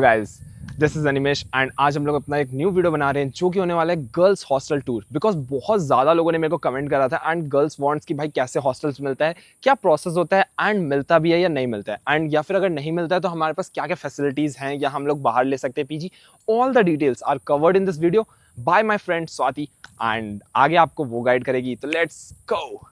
So guys, this is Animesh and आज हम लोग अपना एक न्यू वीडियो बना रहे हैं जो कि होने वाला है गर्ल्स हॉस्टल टूर। बिकॉज बहुत ज़्यादा लोगों ने मेरे को कमेंट करा था एंड गर्ल्स वांट्स कि भाई कैसे हॉस्टल्स मिलता है, क्या प्रोसेस होता है एंड मिलता भी है या नहीं मिलता है, एंड या फिर अगर नहीं मिलता है तो हमारे पास क्या क्या फैसिलिटीज़ हैं या हम लोग बाहर ले सकते हैं PG. All the details are covered in this video by my friend Swati and आगे आपको वो गाइड करेगी। तो लेट्स गो।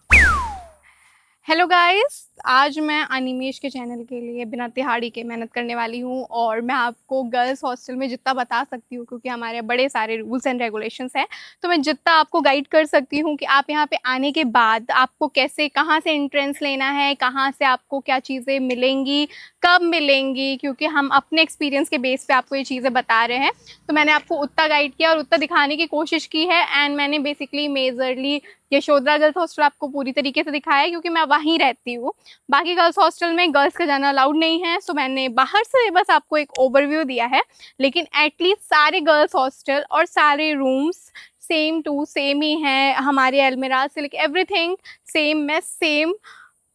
हेलो गाइस, आज मैं अनिमेश के चैनल के लिए बिना तिहाड़ी के मेहनत करने वाली हूँ और मैं आपको गर्ल्स हॉस्टल में जितना बता सकती हूँ, क्योंकि हमारे बड़े सारे रूल्स एंड रेगुलेशंस हैं, तो मैं जितना आपको गाइड कर सकती हूँ कि आप यहाँ पे आने के बाद आपको कैसे, कहाँ से एंट्रेंस लेना है, कहाँ से आपको क्या चीज़ें मिलेंगी, कब मिलेंगी, क्योंकि हम अपने एक्सपीरियंस के बेस पे आपको ये चीज़ें बता रहे हैं। तो मैंने आपको उतना गाइड किया और उतना दिखाने की कोशिश की है एंड मैंने basically majorly Yashodhara girls hostel आपको पूरी तरीके से दिखाया है, क्योंकि मैं वहीं रहती हूँ। बाकी गर्ल्स हॉस्टल में गर्ल्स का जाना अलाउड नहीं है, सो मैंने बाहर से बस आपको एक ओवरव्यू दिया है। लेकिन एटलीस्ट सारे गर्ल्स हॉस्टल और सारे रूम्स सेम टू सेम ही हैं। हमारे अलमीरा से लेकर एवरीथिंग सेम, में सेम,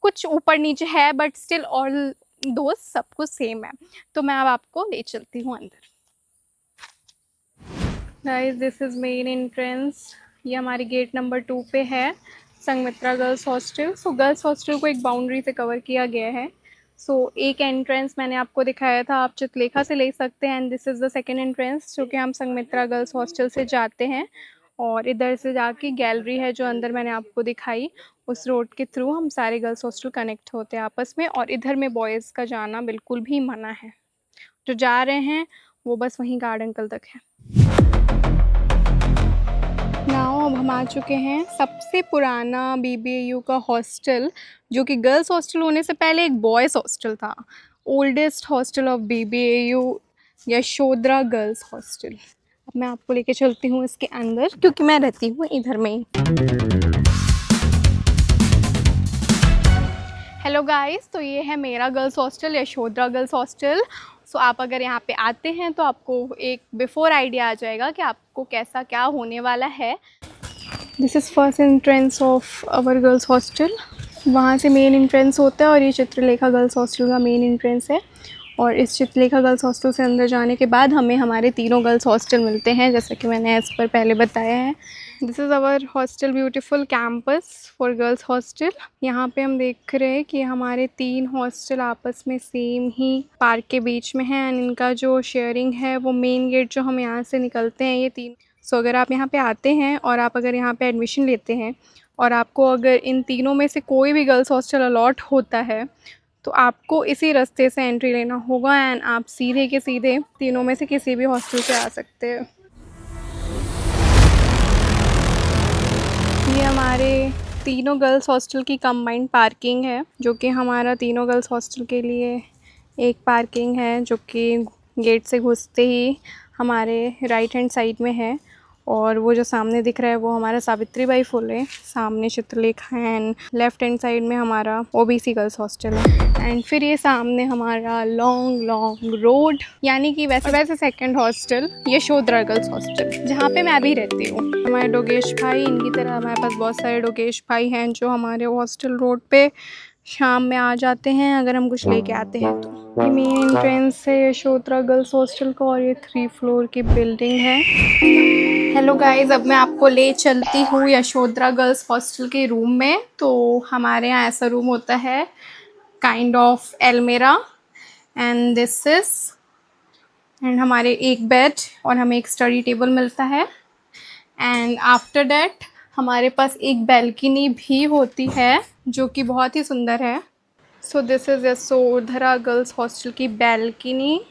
कुछ ऊपर नीचे है बट स्टिल ऑल दो सब कुछ सेम है। तो मैं अब आपको ले चलती हूँ अंदर। Guys, this is main entrance. ये हमारी गेट नंबर 2 पे है, Sanghamitra girls hostel. So girls hostel को एक बाउंड्री से कवर किया गया है। एक एंट्रेंस मैंने आपको दिखाया था, आप चित्रलेखा से ले सकते हैं and this is the second entrance जो कि हम संगमित्रा गर्ल्स हॉस्टल से जाते हैं। और इधर से जाके गैलरी है जो अंदर मैंने आपको दिखाई, उस रोड के थ्रू हम सारे गर्ल्स हॉस्टल कनेक्ट होते हैं आपस में। और इधर में बॉयज़ का जाना बिल्कुल भी मना है, जो जा रहे हैं वो बस वहीं गार्ड अंकल तक है। नाउ अब हम आ चुके हैं सबसे पुराना BBAU का हॉस्टल, जो कि गर्ल्स हॉस्टल होने से पहले एक बॉयज़ हॉस्टल था। Oldest hostel of BBAU, Yashodhara girls hostel. अब मैं आपको लेके चलती हूँ इसके अंदर, क्योंकि मैं रहती हूँ इधर में ही। हेलो गाइस, तो ये है मेरा girls hostel, Yashodhara girls hostel. आप अगर यहाँ पे आते हैं तो आपको एक बिफोर आइडिया आ जाएगा कि आपको कैसा क्या होने वाला है। This is first entrance of our girls hostel. वहाँ से मेन एंट्रेंस होता है और ये चित्रलेखा गर्ल्स हॉस्टल का मेन एंट्रेंस है। और इस चित्रलेखा गर्ल्स हॉस्टल से अंदर जाने के बाद हमें हमारे तीनों गर्ल्स हॉस्टल मिलते हैं, जैसा कि मैंने एज पर पहले बताया है। This is our hostel beautiful campus for girls hostel. यहाँ पे हम देख रहे हैं कि हमारे 3 हॉस्टल आपस में सेम ही पार्क के बीच में हैं एंड इनका जो शेयरिंग है वो मेन गेट जो हम यहाँ से निकलते हैं ये 3। अगर आप यहाँ पे आते हैं और आप अगर यहाँ पे एडमिशन लेते हैं और आपको अगर इन तीनों में से कोई भी गर्ल्स हॉस्टल अलॉट होता है तो आपको इसी रास्ते से एंट्री लेना होगा एंड आप सीधे के सीधे तीनों में से किसी भी हॉस्टल से आ सकते हैं। ये हमारे तीनों गर्ल्स हॉस्टल की कंबाइंड पार्किंग है, जो कि हमारा तीनों गर्ल्स हॉस्टल के लिए एक पार्किंग है, जो कि गेट से घुसते ही हमारे राइट हैंड साइड में है। और वो जो सामने दिख रहा है वो हमारा सावित्रीबाई फुले, सामने Chitralekha and left hand side में हमारा OBC गर्ल्स हॉस्टल है। एंड फिर ये सामने हमारा लॉन्ग रोड, यानी कि वैसे second hostel Yashodhara girls hostel, जहाँ पे मैं अभी रहती हूँ। हमारे डोगेश भाई, इनकी तरह हमारे पास बहुत सारे डोगेश भाई हैं जो हमारे हॉस्टल रोड पे शाम में आ जाते हैं अगर हम कुछ लेके आते हैं तो। ये मेन एंट्रेंस है यशोधरा गर्ल्स हॉस्टल का और ये 3 फ्लोर की बिल्डिंग है। हेलो गाइस, अब मैं आपको ले चलती हूँ यशोधरा गर्ल्स हॉस्टल के रूम में। तो हमारे यहाँ ऐसा रूम होता है, काइंड ऑफ अलमीरा एंड दिस इज, एंड हमारे एक बेड और हमें एक स्टडी टेबल मिलता है। एंड आफ्टर दैट हमारे पास एक बैल्कनी भी होती है जो कि बहुत ही सुंदर है। So this is Yashodhara girls hostel की बैल्कनी।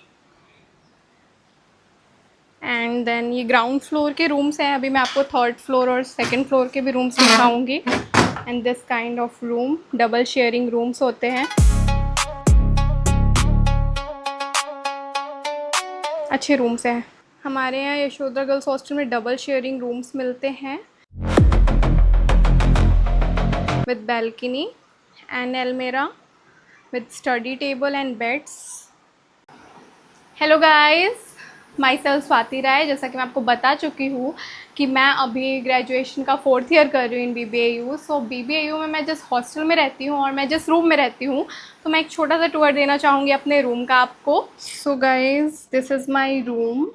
एंड देन ये ग्राउंड फ्लोर के रूम्स हैं, अभी मैं आपको 3rd फ्लोर और 2nd फ्लोर के भी रूम्स दिखाऊंगी। And this kind of room, double sharing rooms होते हैं, अच्छे रूम्स हैं। हमारे यहाँ यशोधरा गर्ल्स हॉस्टल में डबल शेयरिंग रूम्स मिलते हैं विद बैल्कनी एंड अलमीरा with study table and beds. Hello guys, myself Swati Rai. जैसा कि मैं आपको बता चुकी हूँ कि मैं अभी ग्रेजुएशन का 4th ईयर कर रही हूँ इन BBAU। सो BBAU में मैं जिस हॉस्टल में रहती हूँ और मैं जिस रूम में रहती हूँ, तो मैं एक छोटा सा टूर देना चाहूँगी अपने रूम का आपको। So guys, this is my room.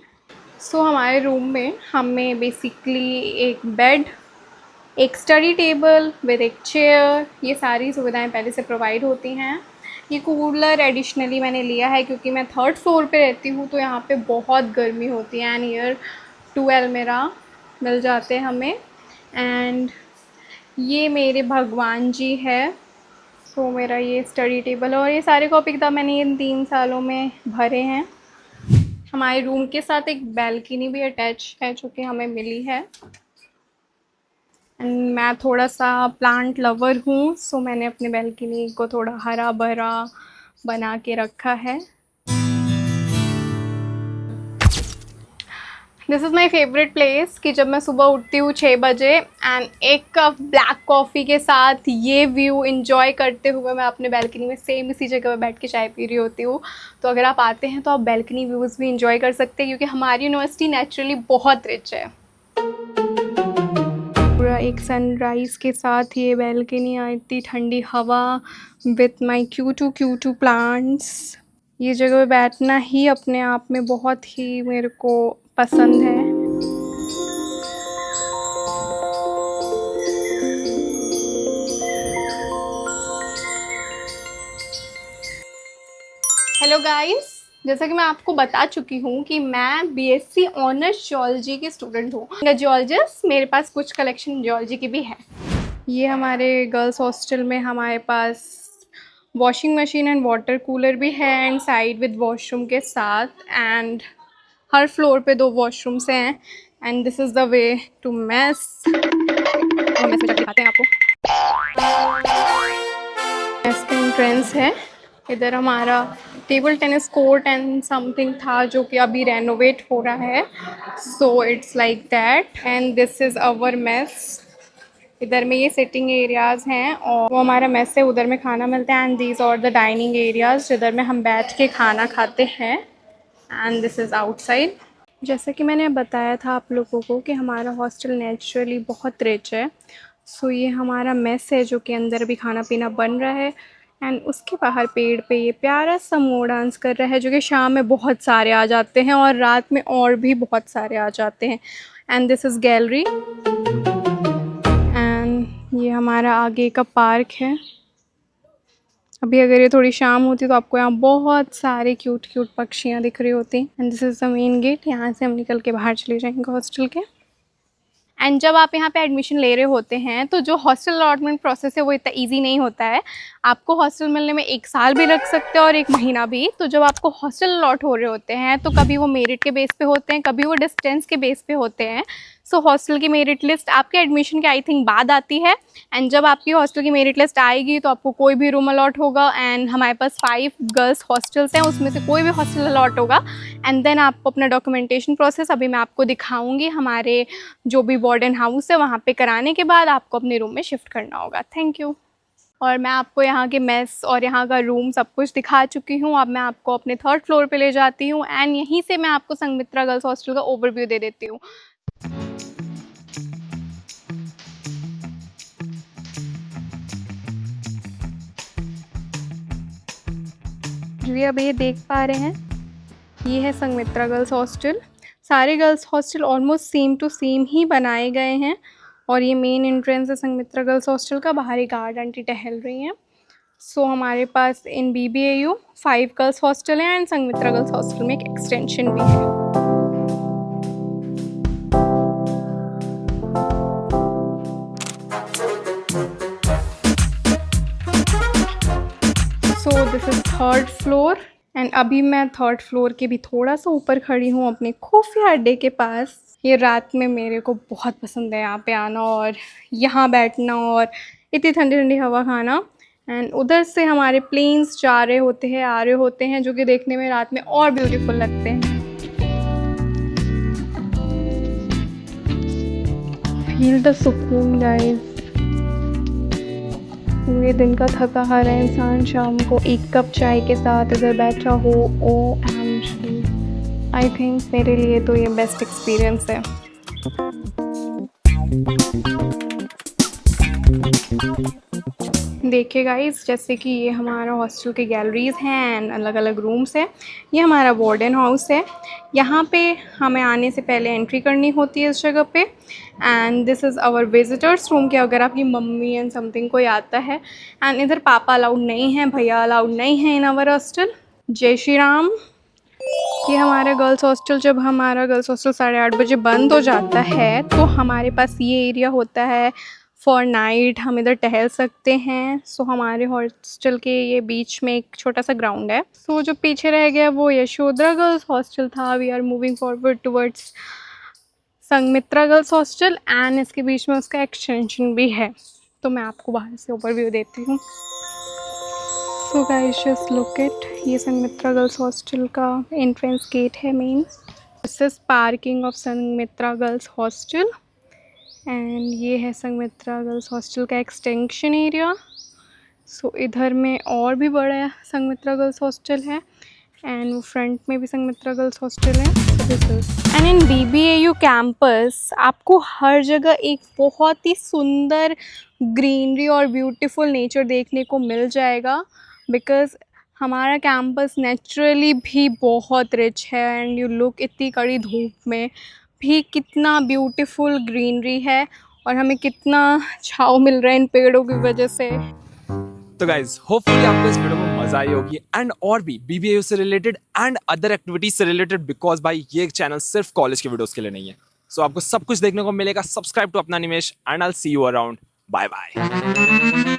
So हमारे रूम में हमें बेसिकली एक बेड, एक स्टडी टेबल विद एक चेयर, ये सारी सुविधाएं पहले से प्रोवाइड होती हैं। ये कूलर एडिशनली मैंने लिया है क्योंकि मैं 3rd फ्लोर पे रहती हूँ, तो यहाँ पे बहुत गर्मी होती है। एंड ईयर 12 मेरा मिल जाते हैं हमें। एंड ये मेरे भगवान जी है। सो मेरा ये स्टडी टेबल और ये सारे कॉपी किताब मैंने इन 3 सालों में भरे हैं। हमारे रूम के साथ एक बैल्कनी भी अटैच है जो कि हमें मिली है। एंड मैं थोड़ा सा प्लांट लवर हूँ, सो मैंने अपने बैल्कनी को थोड़ा हरा भरा बना के रखा है। This is my favourite place कि जब मैं सुबह उठती हूँ 6 बजे एंड एक कप ब्लैक कॉफ़ी के साथ ये व्यू इंजॉय करते हुए मैं अपने बैल्कनी में सेम इसी जगह पर बैठ के चाय पी रही होती हूँ। तो अगर आप आते हैं तो आप बैल्कनी व्यूज़ भी इंजॉय कर सकते हैं क्योंकि हमारी यूनिवर्सिटी नेचुरली बहुत रिच है। पूरा एक सनराइज़ के साथ ये बैल्कनी आई थी, ठंडी हवा विथ माई क्यूटू प्लांट्स। ये जगह पे बैठना ही अपने आप में बहुत ही मेरे को पसंद है। हेलो गाइस, जैसा कि मैं आपको बता चुकी हूँ कि मैं BSc ऑनर्स जियोलॉजी की स्टूडेंट हूँ। जियोलॉजिस्ट, मेरे पास कुछ कलेक्शन जियोलॉजी की भी है। ये हमारे गर्ल्स हॉस्टल में हमारे पास washing machine and water cooler भी है एंड साइड विद वॉशरूम के साथ। एंड हर फ्लोर पे 2 वॉशरूम्स हैं। And this is the way to mess. Mess में जाके दिखाते हैं आपको। मेस का एंट्रेंस है। इधर हमारा table tennis court and something था जो कि अभी रेनोवेट हो रहा है। So it's like that. And this is our mess. इधर में ये सिटिंग एरियाज़ हैं और वो हमारा मेस है, उधर में खाना मिलता है। एंड दीज और द डाइनिंग एरियाज़ जिधर में हम बैठ के खाना खाते हैं। And this is outside. जैसा कि मैंने बताया था आप लोगों को कि हमारा हॉस्टल नेचुरली बहुत रिच है। सो ये हमारा मेस है जो कि अंदर भी खाना पीना बन रहा है। एंड उसके बाहर पेड़ पे ये प्यारा सा मोर डांस कर रहा है जो कि शाम में बहुत सारे आ जाते हैं और रात में और भी बहुत सारे आ जाते हैं। And this is gallery. And ये हमारा आगे का पार्क है। अभी अगर ये थोड़ी शाम होती तो आपको यहाँ बहुत सारे क्यूट पक्षियाँ दिख रही होती। And this is the main gate. यहाँ से हम निकल के बाहर चले जाएंगे हॉस्टल के। एंड जब आप यहाँ पे एडमिशन ले रहे होते हैं तो जो हॉस्टल अलॉटमेंट प्रोसेस है वो इतना इजी नहीं होता है। आपको हॉस्टल मिलने में 1 साल भी लग सकते हैं और 1 महीना भी। तो जब आपको हॉस्टल अलॉट हो रहे होते हैं तो कभी वो मेरिट के बेस पे होते हैं, कभी वो डिस्टेंस के बेस पे होते हैं। सो हॉस्टल की मेरिट लिस्ट आपके एडमिशन के आई थिंक बाद आती है। एंड जब आपकी हॉस्टल की मेरिट लिस्ट आएगी तो आपको कोई भी रूम अलॉट होगा। एंड हमारे पास 5 गर्ल्स हॉस्टल्स हैं, उसमें से कोई भी हॉस्टल अलॉट होगा। एंड देन आपको अपना डॉक्यूमेंटेशन प्रोसेस अभी मैं आपको दिखाऊंगी हमारे जो भी वार्डन हाउस है वहाँ पे कराने के बाद आपको अपने रूम में शिफ्ट करना होगा। Thank you. और मैं आपको यहाँ के मेस और यहाँ का रूम सब कुछ दिखा चुकी हूँ। अब मैं आपको अपने 3rd फ्लोर पे ले जाती हूँ एंड यहीं से मैं आपको संघमित्रा गर्ल्स हॉस्टल का ओवरव्यू दे देती हूँ। जी अब ये देख पा रहे हैं, ये है संघमित्रा गर्ल्स हॉस्टल। सारे girls hostel almost same to same ही बनाए गए हैं। और ये मेन एंट्रेंस है संघमित्रा गर्ल्स हॉस्टल का। बाहर एक गार्ड आंटी टहल रही हैं। सो हमारे पास इन BBAU 5 गर्ल्स हॉस्टल हैं एंड संघमित्रा गर्ल्स हॉस्टल में एक एक्सटेंशन भी है। So this is 3rd floor. And अभी मैं 3rd फ्लोर के भी थोड़ा सा ऊपर खड़ी हूँ अपने खुफिया अड्डे के पास। ये रात में मेरे को बहुत पसंद है यहाँ पे आना और यहाँ बैठना और इतनी ठंडी ठंडी हवा खाना। एंड उधर से हमारे प्लेन्स जा रहे होते हैं, आ रहे होते हैं, जो कि देखने में रात में और ब्यूटीफुल लगते हैं। फील द सुकून गाइस। पूरे दिन का थका हारा इंसान शाम को 1 कप चाय के साथ इधर बैठा हो, OMG, आई थिंक मेरे लिए तो ये बेस्ट एक्सपीरियंस है। देखिए गाइस, जैसे कि ये हमारा हॉस्टल के गैलरीज़ हैं एंड अलग अलग रूम्स हैं। ये हमारा वार्डन हाउस है। यहाँ पे हमें आने से पहले एंट्री करनी होती है इस जगह पे। And this is our visitors room के अगर आपकी मम्मी एंड समथिंग कोई आता है। एंड इधर पापा अलाउड नहीं है, भैया अलाउड नहीं है इन आवर हॉस्टल। जय श्री राम। ये हमारा गर्ल्स हॉस्टल, जब हमारा गर्ल्स हॉस्टल 8:30 बजे बंद हो जाता है तो हमारे पास ये एरिया होता है फॉर नाइट, हम इधर टहल सकते हैं। सो हमारे हॉस्टल के ये बीच में एक छोटा सा ग्राउंड है। सो जो पीछे रह गया वो यशोधरा गर्ल्स हॉस्टल था। We are moving forward towards Sanghamitra girls hostel and इसके बीच में उसका एक्सटेंशन भी है। तो मैं आपको बाहर से ओवरव्यू देती हूँ। So guys just look it, ये संगमित्रा गर्ल्स हॉस्टल का एंट्रेंस गेट है main. This is parking of Sanghamitra girls hostel and ये है संगमित्रा गर्ल्स हॉस्टल का एक्सटेंशन एरिया। सो इधर में और भी बड़ा संगमित्रा गर्ल्स हॉस्टल है एंड वो फ्रंट में भी संगमित्रा गर्ल्स हॉस्टल है। एंड इन BBAU कैंपस आपको हर जगह एक बहुत ही सुंदर ग्रीनरी और ब्यूटीफुल नेचर देखने को मिल जाएगा, बिकॉज़ हमारा कैंपस नेचुरली भी बहुत रिच है। एंड यू लुक, इतनी कड़ी धूप में भी कितना ब्यूटीफुल ग्रीनरी है और हमें कितना छाँव मिल रहा है इन पेड़ों की वजह से। तो गाइज होपफुली आपको इस वीडियो में मजा आई होगी एंड और भी BBAU से रिलेटेड एंड अदर एक्टिविटीज से रिलेटेड, बिकॉज भाई ये चैनल सिर्फ कॉलेज के वीडियोस के लिए नहीं है। सो आपको सब कुछ देखने को मिलेगा। सब्सक्राइब टू अपना Nimesh and I will see you around. Bye bye.